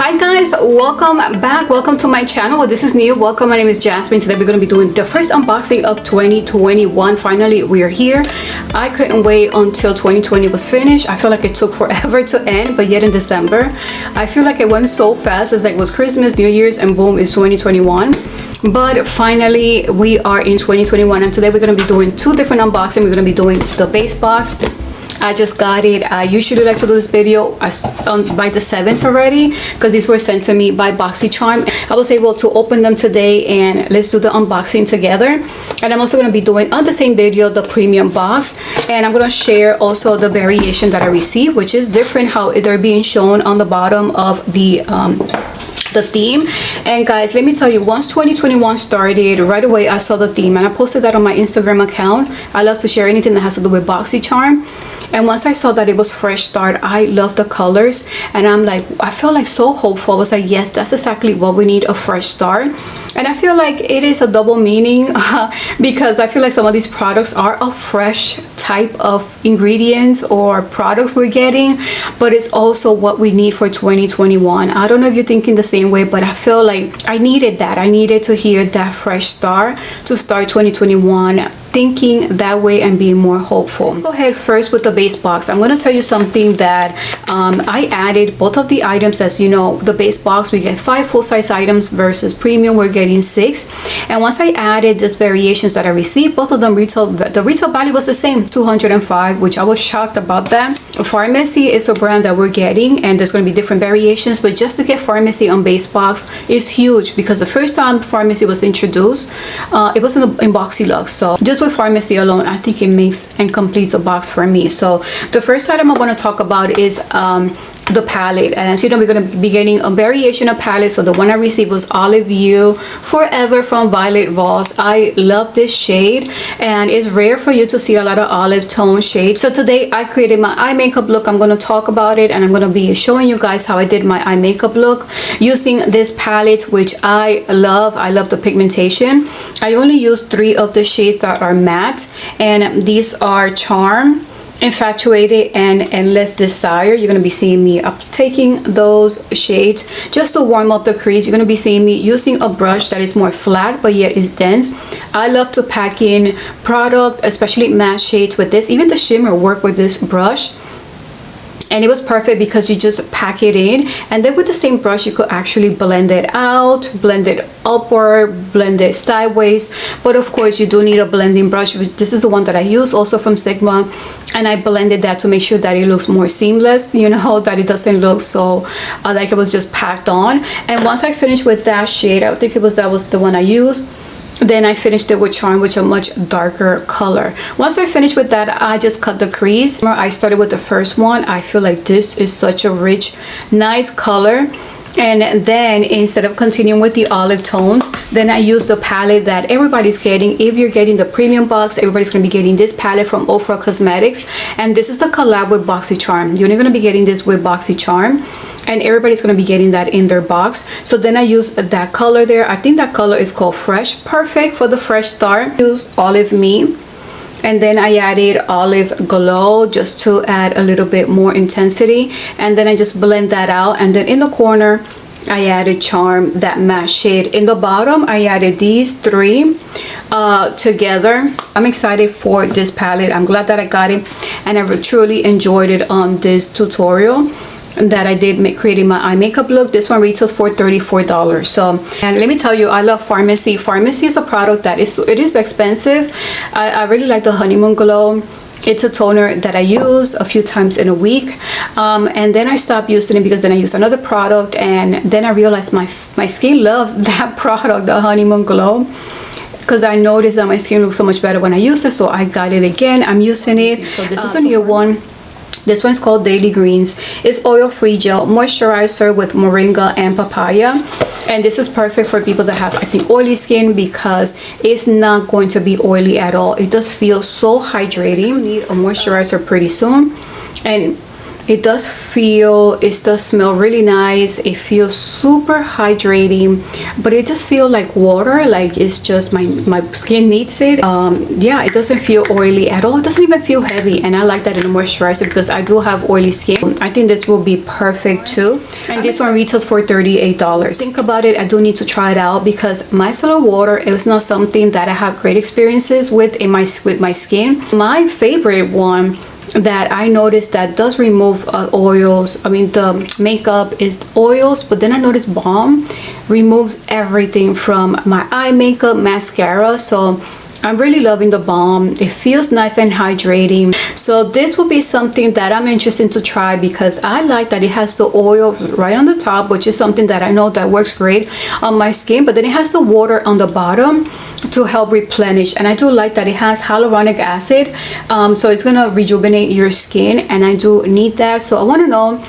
Hi guys, welcome back. Welcome to my channel. Well, this is new. Welcome. My name is Jasmine. Today we're going to be doing the first unboxing of 2021. Finally, we are here. I couldn't wait until 2020 was finished. I feel like it took forever to end, but yet in December, I feel like it went so fast. It's like it was Christmas, New Year's, and boom, it's 2021. But finally, we are in 2021, and today we're going to be doing two different unboxings. We're going to be doing the base box. I just got it. I usually like to do this video by the 7th already because these were sent to me by Boxycharm. I was able to open them today and let's do the unboxing together. And I'm also going to be doing on the same video the premium box, and I'm going to share also the variation that I received, which is different how they're being shown on the bottom of the theme. And guys, let me tell you, once 2021 started, right away I saw the theme and I posted that on my Instagram account. I love to share anything that has to do with Boxycharm. And once I saw that it was fresh start, I love the colors, and I'm like, I feel like so hopeful. I was like, yes, that's exactly what we need, a fresh start. And I feel like it is a double meaning because I feel like some of these products are a fresh type of ingredients or products we're getting, but it's also what we need for 2021. I don't know if you're thinking the same way, but I feel like I needed that. I needed to hear that fresh start to start 2021 thinking that way and being more hopeful. Let's go ahead first with the base box. I'm going to tell you something that I added both of the items. As you know, the base box, we get 5 full-size items versus premium we're getting 6. And once I added these variations that I received, both of them the retail value was the same, $205, which I was shocked about that. Pharmacy is a brand that we're getting, and there's going to be different variations, but just to get Pharmacy on base box is huge because the first time Pharmacy was introduced, it was in Boxycharm. So just with Pharmacy alone, I think it makes and completes a box for me. So the first item I want to talk about is the palette. And as you know, we're going to be getting a variation of palette. So the one I received was Olive You Forever from Violet Voss. I love this shade, and it's rare for you to see a lot of olive tone shades. So today I created my eye makeup look. I'm going to talk about it, and I'm going to be showing you guys how I did my eye makeup look using this palette, which I love. I love the pigmentation. I only used 3 of the shades that are matte, and these are Charm, Infatuated, and Endless Desire. You're going to be seeing me taking those shades just to warm up the crease. You're going to be seeing me using a brush that is more flat but yet is dense. I love to pack in product, especially matte shades, with this. Even the shimmer work with this brush, and it was perfect because you just pack it in, and then with the same brush you could actually blend it out, blend it upward, blend it sideways. But of course you do need a blending brush. This is the one that I use, also from Sigma, and I blended that to make sure that it looks more seamless, you know, that it doesn't look so like it was just packed on. And once I finished with that shade, I think that was the one I used, then I finished it with Charm, which is a much darker color. Once I finished with that, I just cut the crease. I started with the first one. I feel like this is such a rich, nice color. And then instead of continuing with the olive tones, then I use the palette that everybody's getting. If you're getting the premium box, everybody's going to be getting this palette from Cosmetic, and this is the collab with Boxycharm. You're not going to be getting this with Boxycharm, and everybody's going to be getting that in their box. So then I used that color there. I think that color is called Fresh, perfect for the fresh start. Use Olive Me, and then I added Olive Glow just to add a little bit more intensity, and then I just blend that out. And then in the corner I added Charm, that matte shade. In the bottom I added these 3 together. I'm excited for this palette. I'm glad that I got it, and I truly enjoyed it on this tutorial that I did creating my eye makeup look. This one retails for $34. So, and let me tell you, I love Pharmacy. Pharmacy is a product that is expensive. I really like the Honeymoon Glow. It's a toner that I use a few times in a week, and then I stopped using it because then I used another product, and then I realized my skin loves that product, the Honeymoon Glow, because I noticed that my skin looks so much better when I use it. So I got it again. I'm using it. So this is a new one. This one's called Daily Greens. It's oil-free gel moisturizer with moringa and papaya, and this is perfect for people that have, I think, oily skin, because it's not going to be oily at all. It does feel so hydrating. You need a moisturizer pretty soon, and It does smell really nice. It feels super hydrating, but it just feels like water, like it's just my skin needs it. Yeah, it doesn't feel oily at all. It doesn't even feel heavy, and I like that in a moisturizer because I do have oily skin. I think this will be perfect too. And this one retails for $38. Think about it, I do need to try it out because micellar water is not something that I have great experiences with my skin. My favorite one that I noticed that does remove oils, I mean the makeup is oils, but then I noticed balm removes everything from my eye makeup, mascara. So I'm really loving the balm. It feels nice and hydrating. So this will be something that I'm interested to try because I like that it has the oil right on the top, which is something that I know that works great on my skin, but then it has the water on the bottom to help replenish. And I do like that it has hyaluronic acid, so it's gonna rejuvenate your skin, and I do need that. So I want to know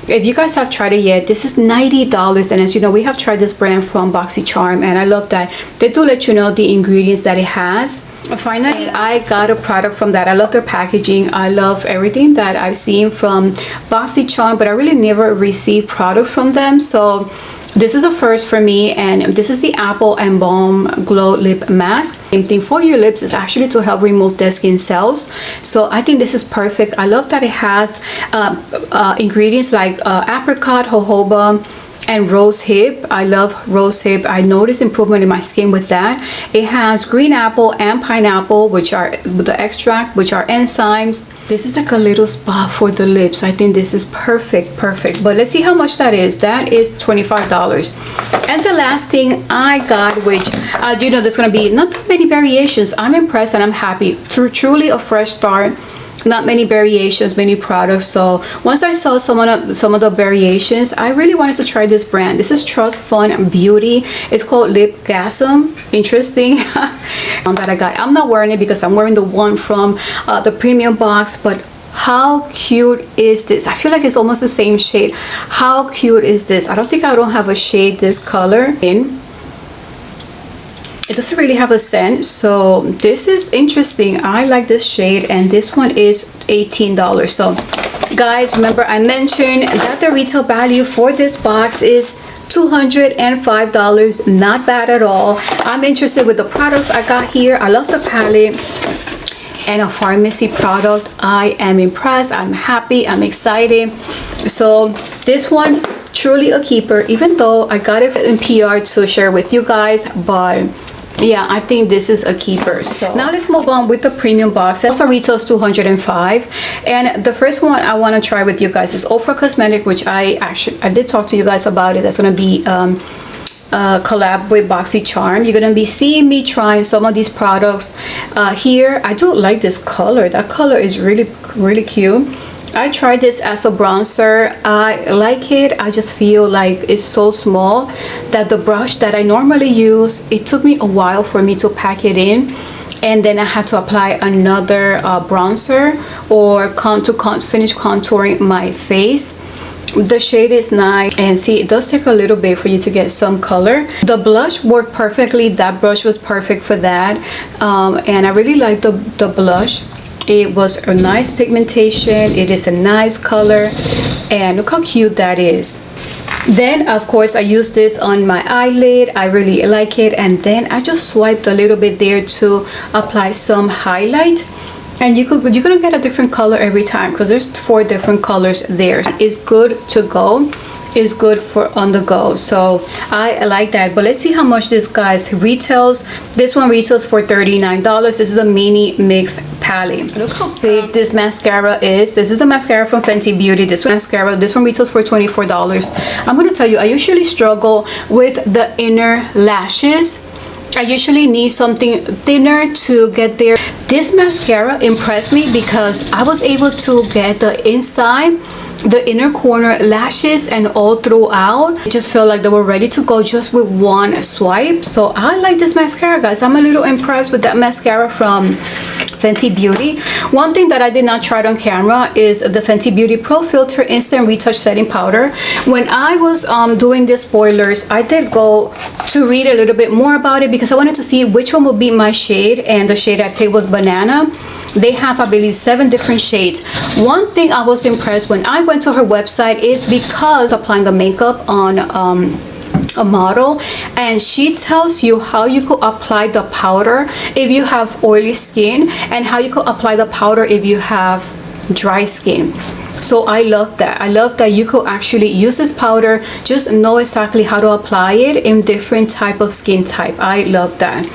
if you guys have tried it yet. This is $90, and as you know, we have tried this brand from Boxycharm, and I love that they do let you know the ingredients that it has. Finally, I got a product from that. I love their packaging. I love everything that I've seen from Boxycharm, but I really never received products from them. So this is a first for me, and this is the Apple and Balm Glow Lip Mask. Same thing for your lips. It's actually to help remove dead skin cells. So I think this is perfect. I love that it has ingredients like apricot, jojoba, and rose hip. I love rose hip. I noticed improvement in my skin with that. It has green apple and pineapple, which are the extract, which are enzymes. This is like a little spot for the lips. I think this is perfect. But let's see how much that is. That is $25. And the last thing I got, which you know, there's gonna be not that many variations. I'm impressed and I'm happy. Truly a fresh start. Not many variations, many products. So once I saw some of the variations, I really wanted to try this brand. This is Trust Fund Beauty. It's called Lipgasm. Interesting. That I got. I'm not wearing it because I'm wearing the one from the premium box, but how cute is this? I feel like it's almost the same shade. How cute is this? I don't have a shade this color in. It doesn't really have a scent, so this is interesting. I like this shade, and this one is $18. So guys, remember I mentioned that the retail value for this box is $205. Not bad at all. I'm interested with the products I got here. I love the palette and a pharmacy product. I am impressed. I'm happy. I'm excited. So this one truly a keeper, even though I got it in PR to share with you guys, but yeah, I think this is a keeper. So now let's move on with the premium box. It also retails $205, and the first one I want to try with you guys is Cosmetic, which I did talk to you guys about it. That's going to be collab with Boxycharm. You're gonna be seeing me trying some of these products here. I do like this color. That color is really cute. I tried this as a bronzer. I like it. I just feel like it's so small that the brush that I normally use, it took me a while for me to pack it in, and then I had to apply another bronzer or finish contouring my face. The shade is nice, and see, it does take a little bit for you to get some color. The blush worked perfectly. That brush was perfect for that, and I really like the blush. It was a nice pigmentation. It is a nice color, and look how cute that is. Then of course I use this on my eyelid. I really like it, and then I just swiped a little bit there to apply some highlight. And you're gonna get a different color every time because there's 4 different colors there. It's good to go. It's good for on the go. So I like that. But let's see how much this guys retails. This one retails for $39. This is a mini mix palette. Look how big this mascara is. This is the mascara from Fenty Beauty. This one retails for $24. I'm gonna tell you, I usually struggle with the inner lashes. I usually need something thinner to get there. This mascara impressed me because I was able to get the inside, the inner corner lashes, and all throughout. It just felt like they were ready to go just with one swipe. So I like this mascara, guys. I'm a little impressed with that mascara from Fenty Beauty. One thing that I did not try on camera is the Fenty Beauty Pro Filter Instant Retouch Setting Powder. When I was doing the spoilers, I did go to read a little bit more about it because I wanted to see which one would be my shade, and the shade I picked was Banana. They have, I believe, 7 different shades. One thing I was impressed when I went to her website is because applying the makeup on a model, and she tells you how you could apply the powder if you have oily skin and how you could apply the powder if you have dry skin. So I love that. I love that you could actually use this powder, just know exactly how to apply it in different type of skin type. I love that.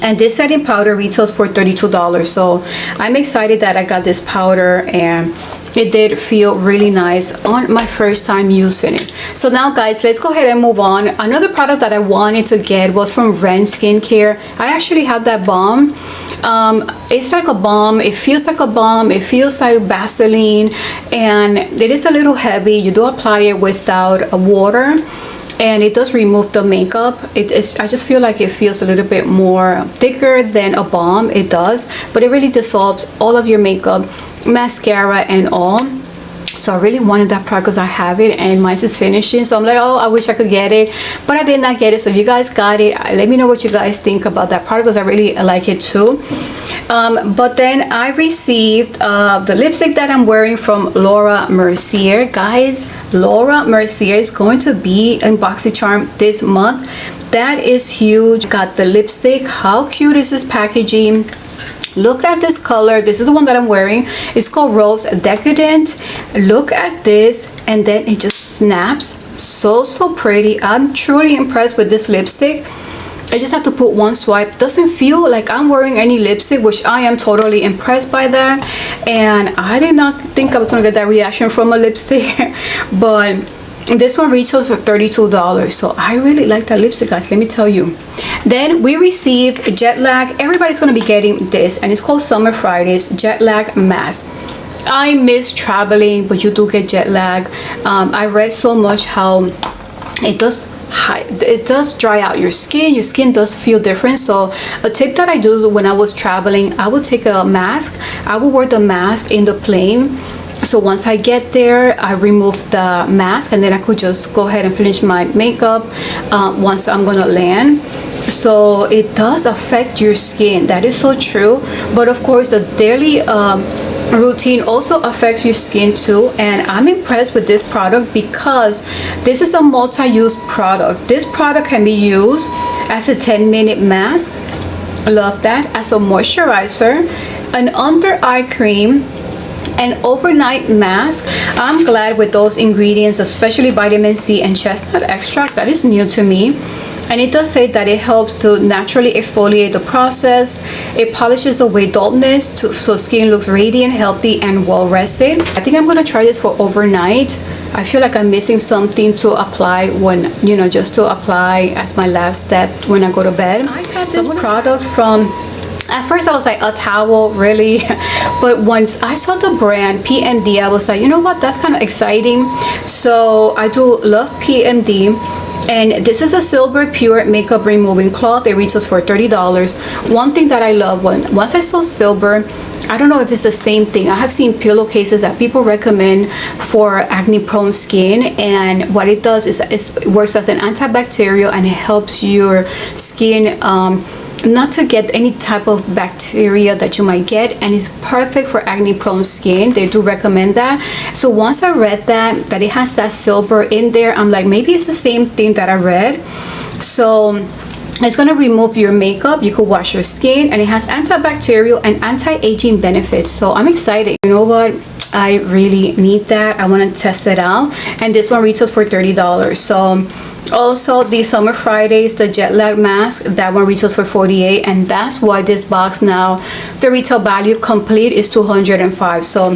And this setting powder retails for $32. So I'm excited that I got this powder, and it did feel really nice on my first time using it. So now guys, let's go ahead and move on. Another product that I wanted to get was from Ren Skincare. I actually have that balm. It's like a balm, it feels like a balm, it feels like Vaseline, and it is a little heavy. You do apply it without water, and it does remove the makeup. I just feel like it feels a little bit more thicker than a balm. It does, but it really dissolves all of your makeup, mascara and all. So I really wanted that product because I have it and mine is finishing. So I'm like, oh, I wish I could get it, but I did not get it. So if you guys got it, let me know what you guys think about that product because I really like it too. But then I received the lipstick that I'm wearing from Laura Mercier. Guys, Laura Mercier is going to be in Boxycharm this month. That is huge. Got the lipstick. How cute is this packaging? Look at this color. This is the one that I'm wearing. It's called Rose Decadent. Look at this, and then it just snaps. So pretty. I'm truly impressed with this lipstick. I just have to put one swipe. Doesn't feel like I'm wearing any lipstick, which I am totally impressed by that. And I did not think I was gonna get that reaction from a lipstick, but this one retails for $32. So I really like that lipstick, guys, let me tell you. Then we received Jet Lag. Everybody's going to be getting this, and it's called Summer Fridays Jet Lag Mask. I miss traveling, but you do get jet lag. I read so much how it does dry out your skin does feel different. So a tip that I do when I was traveling, I would take a mask. I will wear the mask in the plane. So once I get there, I remove the mask, and then I could just go ahead and finish my makeup once I'm gonna land. So it does affect your skin. That is so true. But of course, the daily routine also affects your skin too. And I'm impressed with this product because this is a multi-use product. This product can be used as a 10-minute mask. I love that. As a moisturizer, an under eye cream, an overnight mask. I'm glad with those ingredients, especially vitamin C and chestnut extract. That is new to me. And it does say that it helps to naturally exfoliate the process. It polishes away dullness so skin looks radiant, healthy, and well rested. I think I'm gonna try this for overnight. I feel like I'm missing something to apply when, you know, just to apply as my last step when I go to bed. I got this product from, at first I was like, a towel, really? But once I saw the brand PMD, I was like, you know what, that's kind of exciting. So I do love PMD. And this is a silver pure makeup removing cloth. It retails for $30. One thing that I love, once I saw silver, I don't know if it's the same thing. I have seen pillowcases that people recommend for acne prone skin, and what it does is it works as an antibacterial, and it helps your skin not to get any type of bacteria that you might get, and it's perfect for acne prone skin. They do recommend that. So once I read that it has that silver in there, I'm like, maybe it's the same thing that I read. So it's going to remove your makeup, you could wash your skin, and it has antibacterial and anti-aging benefits. So I'm excited. You know what, I really need that. I want to test it out, and this one retails for $30. So also the Summer Fridays, the jet lag mask, that one retails for $48, and that's why this box now, the retail value complete is $205. So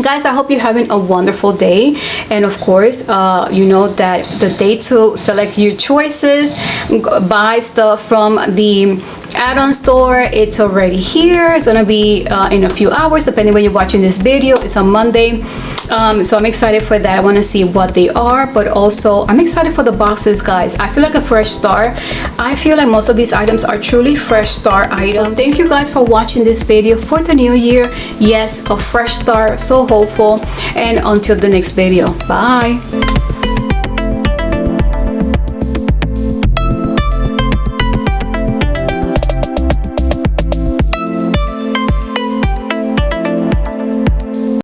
guys, I hope you're having a wonderful day, and of course you know that the day to select your choices, buy stuff from the add-on store, it's already here. It's gonna be in a few hours depending when you're watching this video. It's on Monday. So I'm excited for that. I want to see what they are, but also I'm excited for the boxes, guys. I feel like a fresh start. I feel like most of these items are truly fresh start items. So thank you guys for watching this video for the new year. Yes, a fresh start, so hopeful, and until the next video, bye.